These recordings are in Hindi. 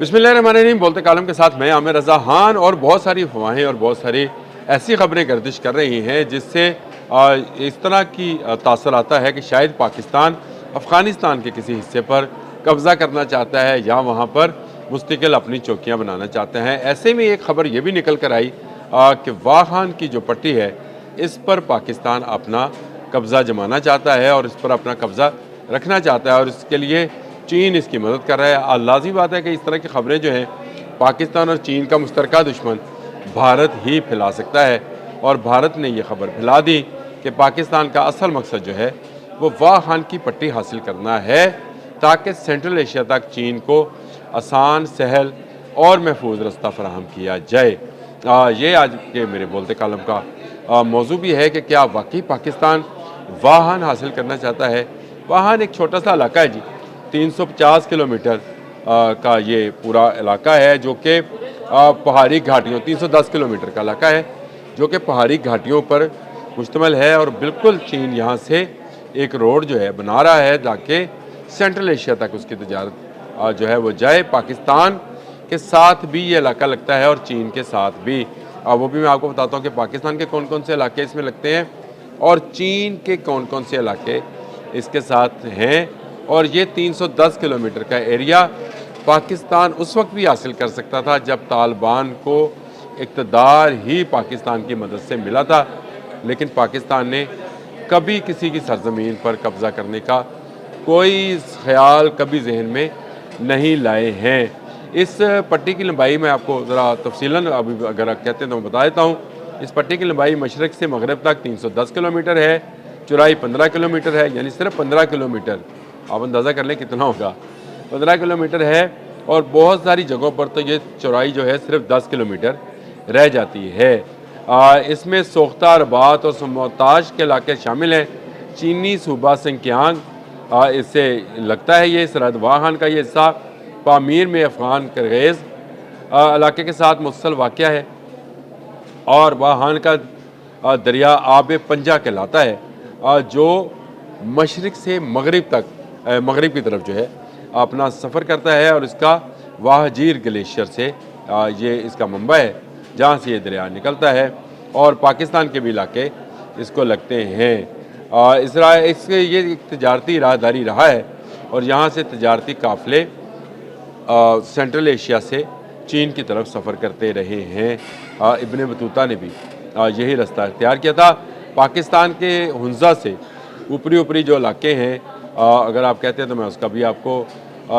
बिस्मिल्लाहिर्रहमानिर्रहीम। बोलते कालम के साथ मैं आमिर रज़ा खान और बहुत सारी अफवाहें और बहुत सारी ऐसी खबरें गर्दिश कर रही हैं जिससे इस तरह की तासर आता है कि शायद पाकिस्तान अफ़गानिस्तान के किसी हिस्से पर कब्ज़ा करना चाहता है या वहाँ पर मुस्तकिल अपनी चौकियाँ बनाना चाहते हैं। ऐसे में एक खबर ये भी निकल कर आई कि वाह खान की जो पट्टी है इस पर पाकिस्तान अपना कब्ज़ा जमाना चाहता है और इस पर अपना कब्ज़ा रखना चाहता है और इसके लिए चीन इसकी मदद कर रहा है। लाज़मी बात है कि इस तरह की खबरें जो हैं पाकिस्तान और चीन का मुश्तरका दुश्मन भारत ही फैला सकता है और भारत ने ये खबर फैला दी कि पाकिस्तान का असल मकसद जो है वो वाह खान की पट्टी हासिल करना है ताकि सेंट्रल एशिया तक चीन को आसान, सहल और महफूज रास्ता फराहम किया जाए। ये आज के मेरे बोलते कालम का मौजू भी है कि क्या वाकई पाकिस्तान वाह खान हासिल करना चाहता है। वाह खान एक छोटा सा इलाका है जी, 350 किलोमीटर का ये पूरा इलाका है जो कि पहाड़ी घाटियों 310 किलोमीटर का इलाका है जो कि पहाड़ी घाटियों पर मुश्तमिल है और बिल्कुल चीन यहाँ से एक रोड जो है बना रहा है ताकि सेंट्रल एशिया तक उसकी तजारत जो है वो जाए। पाकिस्तान के साथ भी ये इलाका लगता है और चीन के साथ भी। वो भी मैं आपको बताता हूँ कि पाकिस्तान के कौन कौन से इलाके इसमें लगते हैं और चीन के कौन कौन से इलाके इसके साथ हैं। और ये 310 किलोमीटर का एरिया पाकिस्तान उस वक्त भी हासिल कर सकता था जब तालिबान को इक़्तिदार ही पाकिस्तान की मदद से मिला था, लेकिन पाकिस्तान ने कभी किसी की सरजमीन पर कब्ज़ा करने का कोई ख्याल कभी जहन में नहीं लाए हैं। इस पट्टी की लंबाई मैं आपको ज़रा तफसीलन अभी अगर आप कहते हैं तो मैं बता देता हूँ। इस पट्टी की लंबाई मशरक़ से मगरब तक 310 किलोमीटर है, चौड़ाई 15 किलोमीटर है, यानी सिर्फ 15 किलोमीटर। आप अंदाज़ा कर लें कितना होगा, 15 किलोमीटर है और बहुत सारी जगहों पर तो ये चौड़ाई जो है सिर्फ 10 किलोमीटर रह जाती है। इसमें सोख्ता, रबात और समोताज के इलाके शामिल हैं। चीनी सूबा सिंकियांग इससे लगता है ये सरहद वाह खान का ये हिस्सा पामीर में अफ़गान करगेज़ इलाके के साथ मुसल वाक़या है और वाह खान का दरिया आब पंजा कहलाता है जो मशरिक़ से मगरिब तक मगरिब की तरफ जो है अपना सफ़र करता है और इसका वाहजीर ग्लेशियर से ये इसका मंबा है जहाँ से ये दरिया निकलता है और पाकिस्तान के भी इलाके इसको लगते हैं। इसके ये एक तजारती राहदारी रहा है और यहाँ से तजारती काफ़िले सेंट्रल एशिया से चीन की तरफ सफ़र करते रहे हैं। इब्न बतूता ने भी यही रास्ता इख्तियार किया था। पाकिस्तान के हुंज़ा से ऊपरी ऊपरी जो इलाके हैं अगर आप कहते हैं तो मैं उसका भी आपको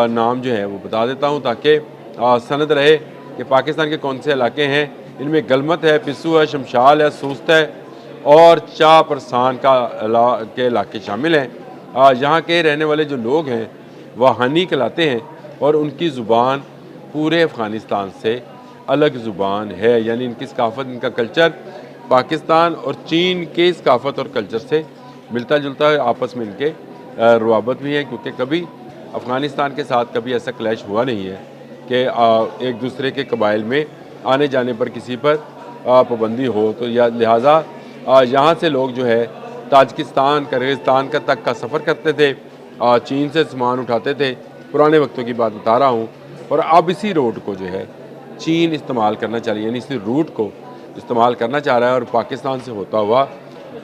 नाम जो है वो बता देता हूँ ताकि सनद रहे कि पाकिस्तान के कौन से इलाके हैं। इनमें गलमत है, पिस्सू है, शमशाल है, सूस्त है और चाह परसान के इलाके शामिल हैं। यहाँ के रहने वाले जो लोग हैं वह हानी कहलाते हैं और उनकी ज़ुबान पूरे अफ़गानिस्तान से अलग ज़ुबान है, यानी इनकी सकाफ़त, इनका कल्चर पाकिस्तान और चीन के सकाफ़त और कल्चर से मिलता जुलता है। आपस में इनके रवाबत भी है क्योंकि कभी अफ़गानिस्तान के साथ कभी ऐसा क्लैश हुआ नहीं है कि एक दूसरे के कबाइल में आने जाने पर किसी पर पाबंदी हो तो या लिहाजा यहाँ से लोग जो है ताजिकिस्तान, किर्गिस्तान का तक का सफ़र करते थे, चीन से सामान उठाते थे। पुराने वक्तों की बात बता रहा हूँ और अब इसी रोड को जो है चीन इस्तेमाल करना चाह रही है, यानी इसी रूट को इस्तेमाल करना चाह रहा है और पाकिस्तान से होता हुआ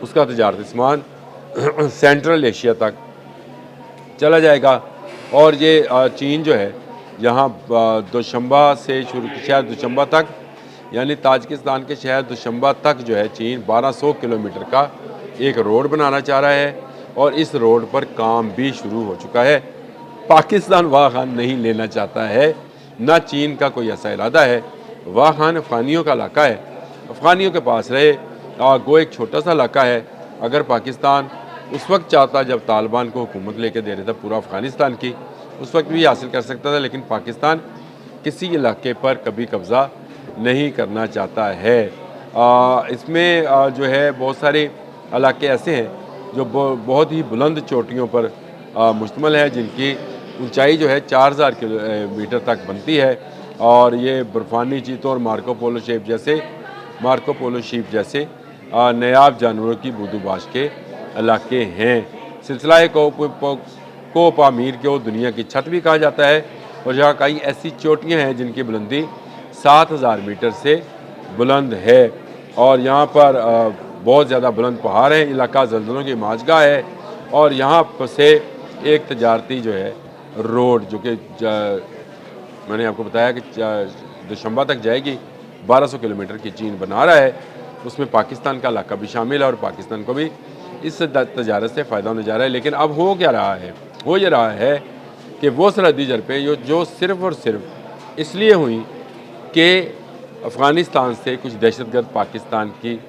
उसका तजारती सामान सेंट्रल एशिया तक चला जाएगा। और ये चीन जो है यहाँ दोशंबा से शुरू शहर दोशंबा तक, यानी ताजिकिस्तान के शहर दोशंबा तक जो है चीन 1200 किलोमीटर का एक रोड बनाना चाह रहा है और इस रोड पर काम भी शुरू हो चुका है। पाकिस्तान वाह खान नहीं लेना चाहता है, ना चीन का कोई ऐसा इरादा है। वाह खान अफ़गानियों का इलाका है, अफ़गानियों के पास रहे। गो एक छोटा सा इलाका है। अगर पाकिस्तान उस वक्त चाहता जब तालिबान को हुकूमत लेके दे रहा था पूरा अफ़गानिस्तान की, उस वक्त भी हासिल कर सकता था, लेकिन पाकिस्तान किसी इलाके पर कभी कब्ज़ा नहीं करना चाहता है। इसमें जो है बहुत सारे इलाके ऐसे हैं जो बहुत ही बुलंद चोटियों पर मुश्तमिल है जिनकी ऊंचाई जो है 4000 किलोमीटर तक बनती है और ये बर्फ़ानी चीतों और मार्को पोलो शीप जैसे नायाब जानवरों की बूदोबाश के इलाके हैं। सिलसिला को पामीर को दुनिया की छत भी कहा जाता है और जहाँ कई ऐसी चोटियाँ हैं जिनकी बुलंदी 7000 मीटर से बुलंद है और यहाँ पर बहुत ज़्यादा बुलंद पहाड़ है। इलाका ज़लज़लों की माजगा है और यहाँ पर से एक तजारती जो है रोड जो कि मैंने आपको बताया कि दुशंबा तक जाएगी, 1200 किलोमीटर की चीन बना रहा है, उसमें पाकिस्तान का इलाका भी शामिल है और पाकिस्तान को भी इस तजारत से फ़ायदा होने जा रहा है। लेकिन अब हो क्या रहा है? हो ये रहा है कि वो सरहदी झड़पें जो सिर्फ़ और सिर्फ इसलिए हुई कि अफ़गानिस्तान से कुछ दहशतगर्द पाकिस्तान की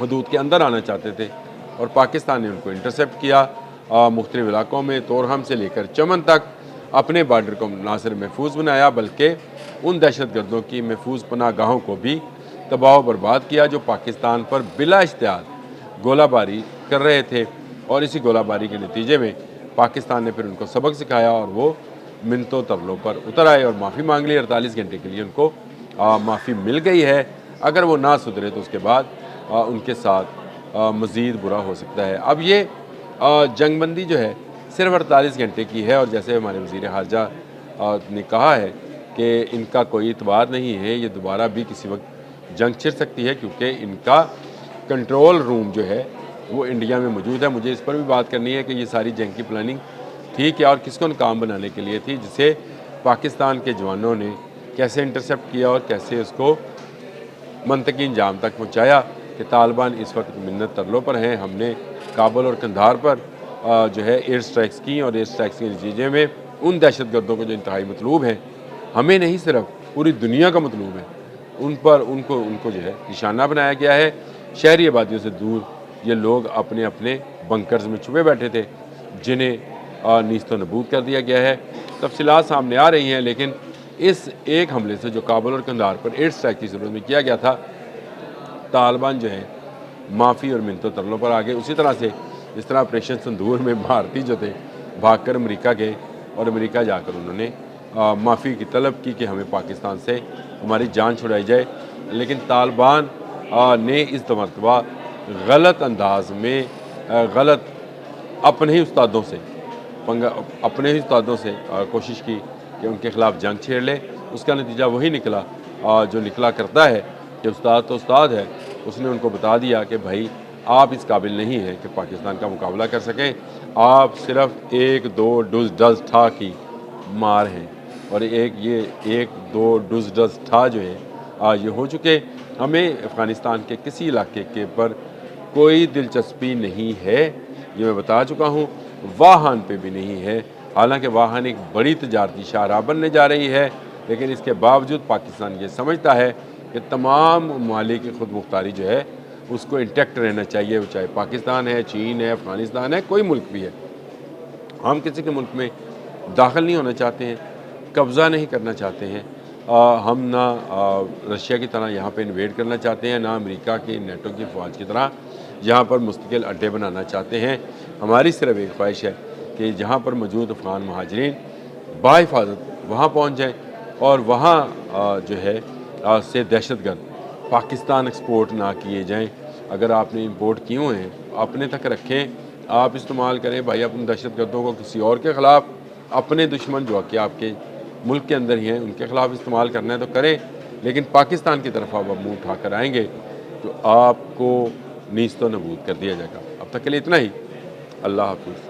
हदूद के अंदर आना चाहते थे और पाकिस्तान ने उनको इंटरसेप्ट किया। मुख्तलिफ इलाकों में तोरहम से लेकर चमन तक अपने बार्डर को ना सिर्फ महफूज बनाया बल्कि उन दहशतगर्दों की महफूज पनाहगाहों को भी तबाह बर्बाद किया जो पाकिस्तान पर बिला इश्तिहार गोलाबारी कर रहे थे। और इसी गोलाबारी के नतीजे में पाकिस्तान ने फिर उनको सबक सिखाया और वो मिन्नतों तरलों पर उतर आए और माफ़ी मांग ली। 48 घंटे के लिए उनको माफ़ी मिल गई है। अगर वो ना सुधरे तो उसके बाद उनके साथ मज़ीद बुरा हो सकता है। अब ये जंगबंदी जो है सिर्फ 48 घंटे की है और जैसे हमारे वज़ीर ख़ारजा ने कहा है कि इनका कोई इतबार नहीं है, ये दोबारा भी किसी वक्त जंग छिड़ सकती है क्योंकि इनका कंट्रोल रूम जो है वो इंडिया में मौजूद है। मुझे इस पर भी बात करनी है कि ये सारी जंग की प्लानिंग थी क्या और किसको नाकाम बनाने के लिए थी, जिसे पाकिस्तान के जवानों ने कैसे इंटरसेप्ट किया और कैसे उसको मंतकी अंजाम तक पहुँचाया कि तालिबान इस वक्त मिन्नत तरलों पर हैं। हमने काबुल और कंधार पर जो है एयर स्ट्राइक्स की और एयर स्ट्राइक्स के नतीजे में उन दहशतगर्दों को जो इंतहाई मतलूब हैं, हमें नहीं सिर्फ पूरी दुनिया का मतलूब है, उन पर उनको जो है निशाना बनाया गया है। शहरी आबादियों से दूर ये लोग अपने अपने बंकर्स में छुपे बैठे थे जिन्हें नीस्तो नबूद कर दिया गया है। तफसीलात सामने आ रही हैं लेकिन इस एक हमले से जो काबुल और कंधार पर एयर स्ट्राइक की सूरत में किया गया था, तालिबान जो है माफ़ी और मिन्नतों तरलों पर आ गए। उसी तरह से जिस तरह ऑपरेशन संदूर में भारतीय जो थे भागकर अमेरिका गए और अमेरिका जाकर उन्होंने माफ़ी की तलब की कि हमें पाकिस्तान से हमारी जान छुड़ाई जाए। लेकिन तालिबान ने इस मरतबा गलत अंदाज में गलत अपने ही उस्तादों से कोशिश की कि उनके ख़िलाफ़ जंग छेड़ ले। उसका नतीजा वही निकला जो निकला करता है कि उस्ताद तो उस्ताद है, उसने उनको बता दिया कि भाई आप इस काबिल नहीं हैं कि पाकिस्तान का मुकाबला कर सकें, आप सिर्फ 1-2 डुज डज ठा की मार हैं और एक दो डुज डज ठा जो है ये हो चुके। हमें अफ़गानिस्तान के किसी इलाके के पर कोई दिलचस्पी नहीं है, ये मैं बता चुका हूँ। वाहन पे भी नहीं है, हालांकि वाहन एक बड़ी तजारती शाहराह बनने जा रही है, लेकिन इसके बावजूद पाकिस्तान ये समझता है कि तमाम ममालिक की खुद मुख्तारी जो है उसको इंटैक्ट रहना चाहिए, वो चाहे पाकिस्तान है, चीन है, अफ़गानिस्तान है, कोई मुल्क भी है। हम किसी के मुल्क में दाखिल नहीं होना चाहते हैं, कब्ज़ा नहीं करना चाहते हैं। हम ना रशिया की तरह यहाँ पे इन्वेड करना चाहते हैं, ना अमेरिका की नेटो की फ़ौज की तरह यहाँ पर मुस्तकिल अड्डे बनाना चाहते हैं। हमारी सिर्फ एक ख्वाहिश है कि जहाँ पर मौजूद अफ़गान महाजरीन बाहिफाजत वहाँ पहुँच जाएँ और वहाँ जो है से दहशतगर्द पाकिस्तान एक्सपोर्ट ना किए जाएँ। अगर आपने इंपोर्ट किए हुए हैं अपने तक रखें, आप इस्तेमाल करें। भाई अपने दहशतगर्दों को किसी और के ख़िलाफ़, अपने दुश्मन जो कि आपके मुल्क के अंदर ही हैं उनके ख़िलाफ़ इस्तेमाल करना है तो करें, लेकिन पाकिस्तान की तरफ आप मुँह उठाकर आएंगे तो आपको नीस्तो नबूद कर दिया जाएगा। अब तक के लिए इतना ही। अल्लाह हाफ़िज़।